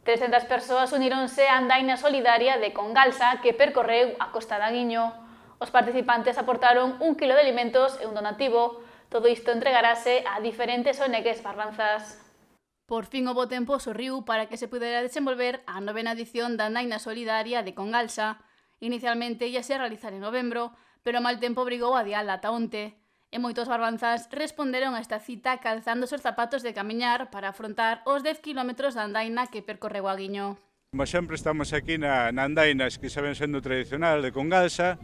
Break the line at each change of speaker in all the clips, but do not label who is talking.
300 persoas uníronse á andaina solidaria de Congalsa que percorreu a Costa da Guiño. Os participantes aportaron 1 kilo de alimentos e un donativo. Todo isto entregarase a diferentes ONGs barbanzas. Por fin houbo tempo sorriu para que se pudera desenvolver a 9ª edición da andaina solidaria de Congalsa. Inicialmente ia se realizar en novembro, pero o mal tempo obrigou a adiala ata onte. E moitos barbanzas responderon a esta cita calzando os zapatos de camiñar para afrontar os 10 km da andaina que percorreu a Guiño.
Como sempre estamos aquí na andaina que xa ven sendo tradicional de Congalsa.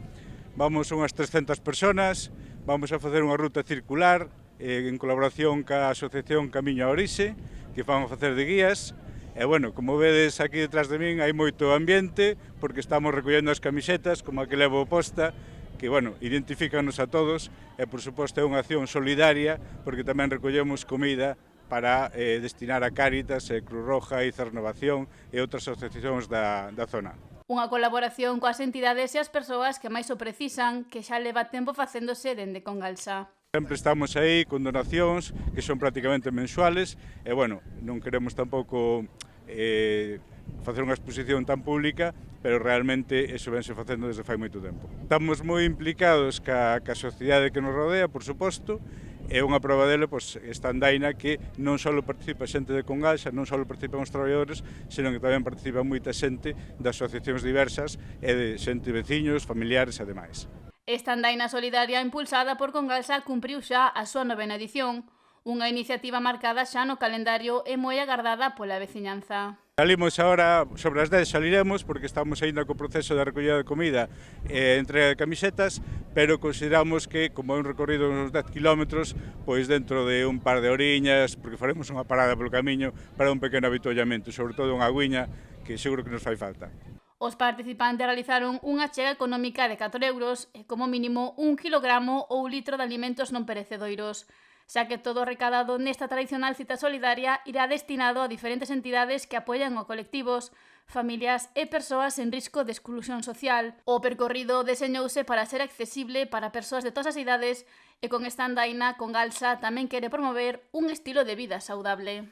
Vamos unhas 300 personas, vamos a facer unha ruta circular en colaboración ca Asociación Camiño a Orixe, que van a facer de guías. E, bueno, como vedes aquí detrás de min hai moito ambiente, porque estamos recollendo as camisetas, como a que levo posta, que, bueno, identifícanos a todos, e, por suposto, é unha acción solidaria, porque tamén recollemos comida para destinar a Cáritas, Cruz Roja, Izar Renovación e outras asociacións da zona.
Unha colaboración coas entidades e as persoas que máis o precisan, que xa leva tempo facéndose dende Congalsa.
Sempre estamos aí con donacións que son prácticamente mensuales e, bueno, non queremos tampouco facer unha exposición tan pública, pero realmente iso vense facendo desde fai moito tempo. Estamos moi implicados ca sociedade que nos rodea, por suposto, e unha prova dele, pois, esta andaina que non só participa xente de Congalsa, non só participan os traballadores, senón que tamén participa moita xente de asociacións diversas e de xente veciños, familiares e demais.
Esta andaina solidaria impulsada por Congalsa cumpriu xa a súa 9ª edición, unha iniciativa marcada xa no calendario e moi agardada pola veciñanza.
Salimos agora, sobre as 10 saliremos, porque estamos ainda co proceso de recollida de comida e entrega de camisetas, pero consideramos que, como é un recorrido de uns 10 km, pois dentro de un par de horiñas, porque faremos unha parada polo camiño para un pequeno avituallamento, sobre todo unha agüiña, que seguro que nos fai falta.
Os participantes realizaron unha chega económica de 4 euros e como mínimo 1 kilogramo ou 1 litro de alimentos non perecedoiros, xa que todo o recadado nesta tradicional cita solidaria irá destinado a diferentes entidades que apoian a colectivos, familias e persoas en risco de exclusión social. O percorrido deseñouse para ser accesible para persoas de todas as idades e con esta andaina Congalsa tamén quere promover un estilo de vida saudable.